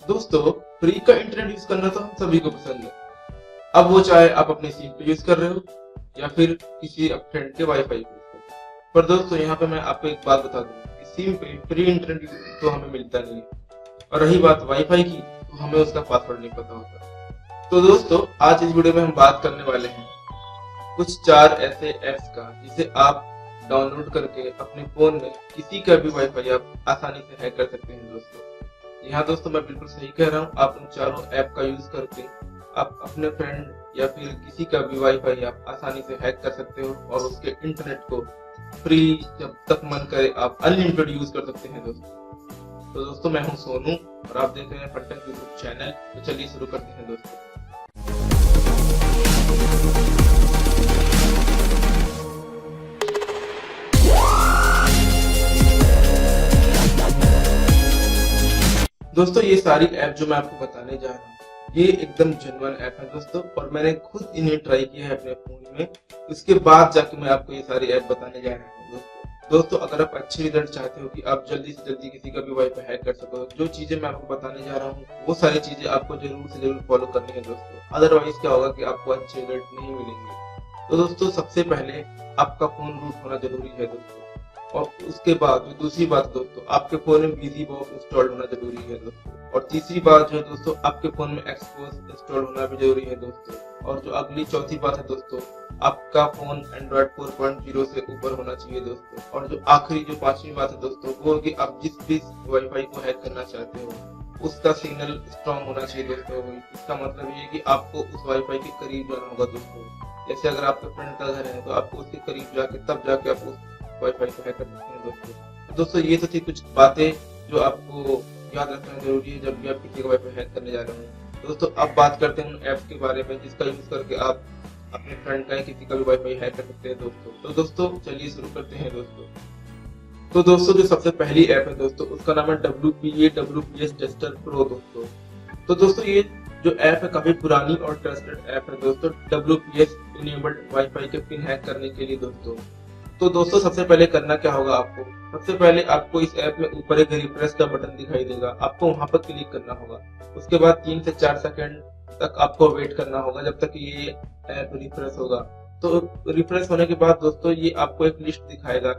दोस्तों, फ्री का internet use करना तो हम सभी को पसंद है। अब वो चाहे आप अपने सिम पे यूज कर रहे हो या फिर किसी फ्रेंड के वाईफाई पे यूज कर रहे हो। पर दोस्तों, यहाँ पे मैं आपको एक बात बता दूं कि सिम पे फ्री इंटरनेट तो हमें मिलता नहीं है, और रही बात वाईफाई की तो हमें उसका पासवर्ड नहीं पता होता। तो दोस्तों, आज इस वीडियो में हम बात करने वाले हैं कुछ 4 ऐसे ऐप्स का जिसे आप डाउनलोड करके अपने फोन में किसी का भी वाईफाई आप आसानी से हैक कर सकते हैं। दोस्तों, यहाँ दोस्तों मैं बिल्कुल सही कह रहा हूँ। आप उन चारों ऐप का यूज करके आप अपने फ्रेंड या फिर किसी का भी वाईफाई आप आसानी से हैक कर सकते हो और उसके इंटरनेट को फ्री जब तक मन करे आप अनलिमिटेड यूज कर सकते हैं। दोस्तों मैं हूँ सोनू और आप देख रहे हैं फंटेक यूट्यूब चैनल। तो चलिए शुरू करते हैं दोस्तों। दोस्तों, ये सारी ऐप जो मैं आपको बताने जा रहा हूँ ये एकदम जेन्युइन ऐप है दोस्तों, और मैंने खुद इन्हें ट्राई किया है अपने फोन में। उसके बाद जाके मैं आपको ये सारी ऐप बताने जा रहा हूँ दोस्तों, अगर आप अच्छे रिजल्ट चाहते हो कि आप जल्दी से जल्दी किसी का भी वाईफाई हैक कर सको, जो चीजें मैं आपको बताने जा रहा हूँ वो सारी चीजें आपको जरूर से जरूर फॉलो करनी है दोस्तों। अदरवाइज क्या होगा कि आपको अच्छे रिजल्ट नहीं मिलेंगे। तो दोस्तों, सबसे पहले आपका फोन रूट होना जरूरी है दोस्तों, और उसके बाद जो दूसरी बात दोस्तों, आपके फोन में बिजी बॉक्स इंस्टॉल होना जरूरी है दोस्तों, और तीसरी बात जो है दोस्तों, आपके फोन में एक्सपोज इंस्टॉल होना भी जरूरी है दोस्तों, और जो अगली चौथी बात है दोस्तों, आपका फोन एंड्रॉइड 4.0 से ऊपर होना चाहिए दोस्तों, और जो आखिरी जो पांचवी बात है दोस्तों वो कि आप जिस भी वाईफाई को हैक करना चाहते हो उसका सिग्नल स्ट्रॉन्ग होना चाहिए दोस्तों। इसका मतलब ये है कि आपको उस वाईफाई के करीब जाना होगा दोस्तों। जैसे अगर आपके फ्रेंड का घर है तो आपको उसके करीब जाके तब जाके आप उस वाईफाई को हैक कर सकते हैं दोस्तों। ये तो थी कुछ बातें जो आपको याद रखना जरूरी है जब भी आप किसी का वाईफाई हैक करने जा रहे हो दोस्तों। अब बात करते हैं उन ऐप्स के बारे में जिसका यूज करके आप अपने फ्रेंड का किसी का भी वाईफाई हैक कर सकते हैं दोस्तों। तो दोस्तों चलिए शुरू करते हैं दोस्तों। तो दोस्तों, जो सबसे पहली ऐप है दोस्तों उसका नाम है WPS टेस्टर प्रो दोस्तों। तो दोस्तों, ये जो ऐप है काफी पुरानी और ट्रस्टेड ऐप है दोस्तों, WPS इनेबल्ड वाईफाई के पिन हैक करने के लिए दोस्तों। तो दोस्तों, सबसे पहले करना क्या होगा आपको, सबसे पहले आपको इस ऐप में ऊपर एक रिफ्रेश का बटन दिखाई देगा, आपको वहां पर क्लिक करना होगा। उसके बाद 3 से 4 सेकंड तक आपको वेट करना होगा जब तक ये ऐप रिफ्रेश होगा। तो रिफ्रेश होने के बाद दोस्तों ये आपको एक लिस्ट दिखाएगा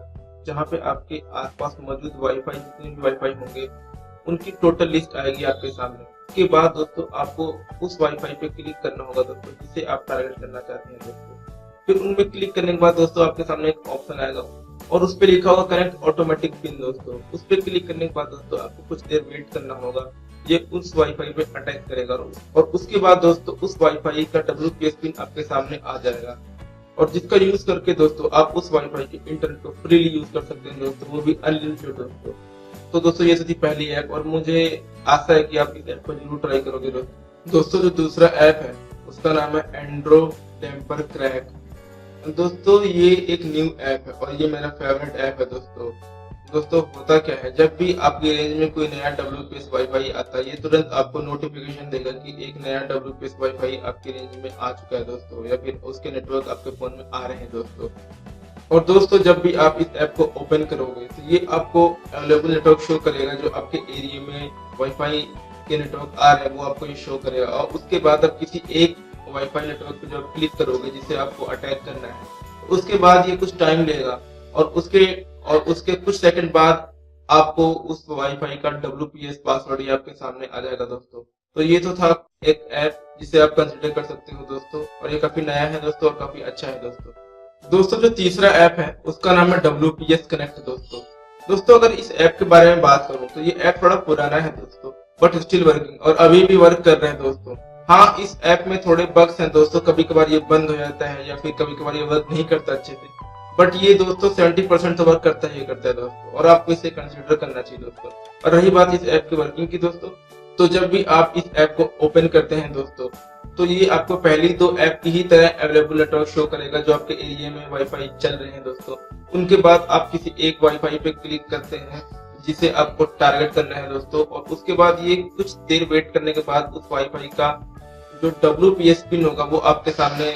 जहाँ पे आपके आसपास मौजूद वाईफाई जितने भी वाईफाई होंगे उनकी टोटल लिस्ट आएगी आपके सामने। उसके बाद दोस्तों आपको उस वाईफाई पे क्लिक करना होगा दोस्तों जिसे आप टारगेट करना चाहते हैं दोस्तों। फिर उनमें क्लिक करने के बाद दोस्तों आपके सामने एक ऑप्शन आएगा और उस पे लिखा होगा कनेक्ट ऑटोमेटिक पिन दोस्तों। उस पे क्लिक करने के बाद दोस्तों आपको कुछ देर वेट करना होगा, ये उस वाईफाई पे अटैक करेगा और उसके बाद दोस्तों उस वाईफाई का WPS पिन आपके सामने आ जाएगा, और जिसका यूज करके दोस्तों आप उस वाईफाई के इंटरनेट को फ्रीली यूज कर सकते हैं दोस्तों, वो भी अनलिमिटेड दोस्तों। तो दोस्तों ये थी पहली ऐप, और मुझे आशा है कि आप इस ऐप को जरूर ट्राई करोगे दोस्तों। जो दूसरा ऐप है उसका नाम है एंड्रो टेम्पर क्रैक दोस्तों। ये एक न्यू ऐप है और ये मेरा फेवरेट ऐप है दोस्तों। होता क्या है, जब भी आपकी रेंज में कोई नया WPS वाईफाई आता है ये तुरंत आपको नोटिफिकेशन देगा कि एक नया WPS वाईफाई आपकी रेंज में आ चुका है दोस्तों, या फिर उसके नेटवर्क आपके फोन में आ रहे हैं दोस्तों। और दोस्तों जब भी आप इस ऐप को ओपन करोगे तो ये आपको अवेलेबल नेटवर्क शो करेगा, जो आपके एरिया में वाईफाई के नेटवर्क आ रहे हैं वो आपको ये शो करेगा। और उसके बाद आप किसी एक वाईफाई नेटवर्क पे जब क्लिक करोगे जिसे आपको अटैक करना है, उसके बाद ये कुछ टाइम लेगा और उसके कुछ सेकंड बाद आपको उस वाईफाई का WPS पासवर्ड ही आपके सामने आ जाएगा दोस्तों। तो ये तो था एक ऐप जिसे आप कंसिडर कर सकते हो दोस्तों, और ये काफी नया है दोस्तों और काफी अच्छा है दोस्तों। जो तीसरा ऐप है उसका नाम है WPS कनेक्ट दोस्तों। अगर इस ऐप के बारे में बात करूं तो ये ऐप थोड़ा पुराना है दोस्तों, बट स्टिल वर्किंग और अभी भी वर्क कर रहे हैं दोस्तों। हाँ, इस ऐप में थोड़े बग्स हैं दोस्तों, कभी कभार ये बंद हो जाता है या फिर कभी कभार ये वर्क नहीं करता अच्छे से, बट ये दोस्तों 70% तो वर्क करता है दोस्तों, और आपको इसे कंसिडर करना चाहिए दोस्तों। और रही बात इस ऐप की वर्किंग की दोस्तों, तो जब भी आप इस ऐप को ओपन करते हैं दोस्तों तो ये आपको पहली 2 ऐप की ही तरह अवेलेबल नेटवर्क शो करेगा जो आपके एरिया में वाईफाई चल रहे हैं दोस्तों। उनके बाद आप किसी एक वाईफाई पे क्लिक करते हैं जिसे आपको टारगेट करना है दोस्तों, और उसके बाद ये कुछ देर वेट करने के बाद उस वाईफाई का जो WPS पिन होगा वो आपके सामने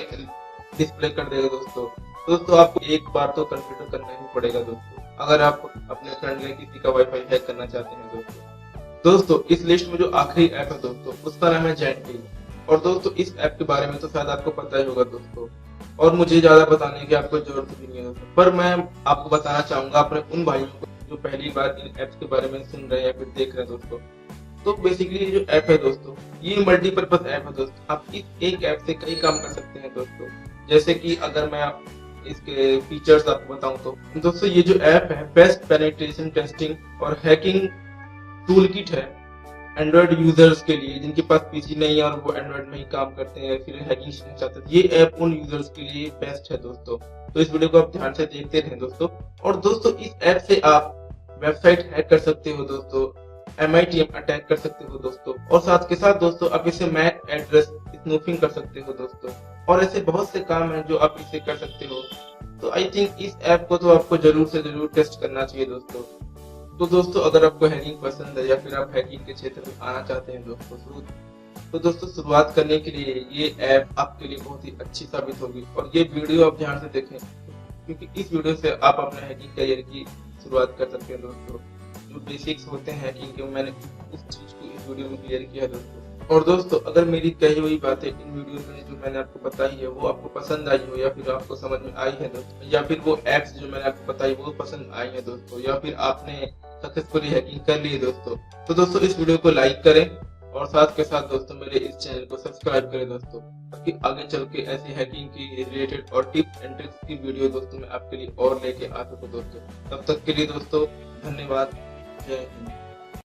डिस्प्ले कर देगा दोस्तों। आपको एक बार तो कंसिडर करना ही पड़ेगा दोस्तों अगर आप अपने फ्रेंड या किसी का वाईफाई हैक करना चाहते हैं दोस्तों। दोस्तों इस लिस्ट में जो आखिरी ऐप है दोस्तों, उसका नाम है जेंटली। और दोस्तों इस ऐप के बारे में तो शायद आपको पता ही होगा दोस्तों, और मुझे ज्यादा बताने की आपको जरूरत भी नहीं है दोस्तों। पर मैं आपको बताना चाहूंगा अपने उन भाइयों को जो पहली बार इन ऐप्स के बारे में सुन रहे हैं या फिर देख रहे हैं दोस्तों। तो बेसिकली ये जो ऐप है दोस्तों, ये मल्टीपर्पज ऐप है दोस्तों। आप इस एक ऐप से कई काम कर सकते हैं दोस्तों। जैसे कि अगर मैं इसके फीचर्स आपको बताऊं तो दोस्तों, ये जो ऐप है बेस्ट पेनिट्रेशन टेस्टिंग और हैकिंग टूल किट है एंड्रॉइड यूजर्स के लिए जिनके पास पीसी नहीं है और वो एंड्रॉइड में ही काम करते हैं, फिर हैकिंग सीखना चाहते हैं। ये ऐप उन यूजर्स के लिए बेस्ट है दोस्तों। तो इस वीडियो को आप ध्यान से देखते रहें दोस्तों। और दोस्तों इस ऐप से आप वेबसाइट हैक कर सकते हो दोस्तों, MITM अटैक कर सकते हो दोस्तों, और साथ के साथ दोस्तों आप इसे मैक एड्रेस स्नूफिंग कर सकते हो दोस्तों, और ऐसे बहुत से काम हैं जो आप इसे कर सकते हो। तो आई थिंक इस ऐप को तो आपको जरूर से जरूर टेस्ट करना चाहिए दोस्तों। तो दोस्तों अगर आपको हैकिंग पसंद है या फिर आप हैकिंग के क्षेत्र में आना चाहते हैं दोस्तों, तो दोस्तों शुरुआत करने के लिए ये ऐप आपके लिए बहुत ही अच्छी साबित होगी। और ये वीडियो आप ध्यान से देखें, क्योंकि इस वीडियो से आप अपने हैकिंग करियर की शुरुआत कर सकते हैं दोस्तों। जो बेसिक्स होते हैं हैकिंग के, मैंने उस चीज को इस वीडियो में क्लियर किया है दोस्तों। और दोस्तों अगर मेरी कही हुई बातें इन वीडियो में जो मैंने आपको बताई है वो आपको पसंद आई हो, या फिर आपको समझ में आई है दोस्तों, या फिर वो एप्स जो मैंने आपको बताई वो पसंद आई है दोस्तों, या फिर आपने सक्सेसफुली हैकिंग कर ली है दोस्तों, तो दोस्तों इस वीडियो को लाइक करें और साथ के साथ दोस्तों मेरे इस चैनल को सब्सक्राइब करें दोस्तों, ताकि आगे चल के ऐसी हैकिंग की रिलेटेड और टिप्स एंड ट्रिक्स की वीडियो दोस्तों मैं आपके लिए और लेके आ सकूं दोस्तों। तब तक के लिए दोस्तों धन्यवाद। जय हिंद।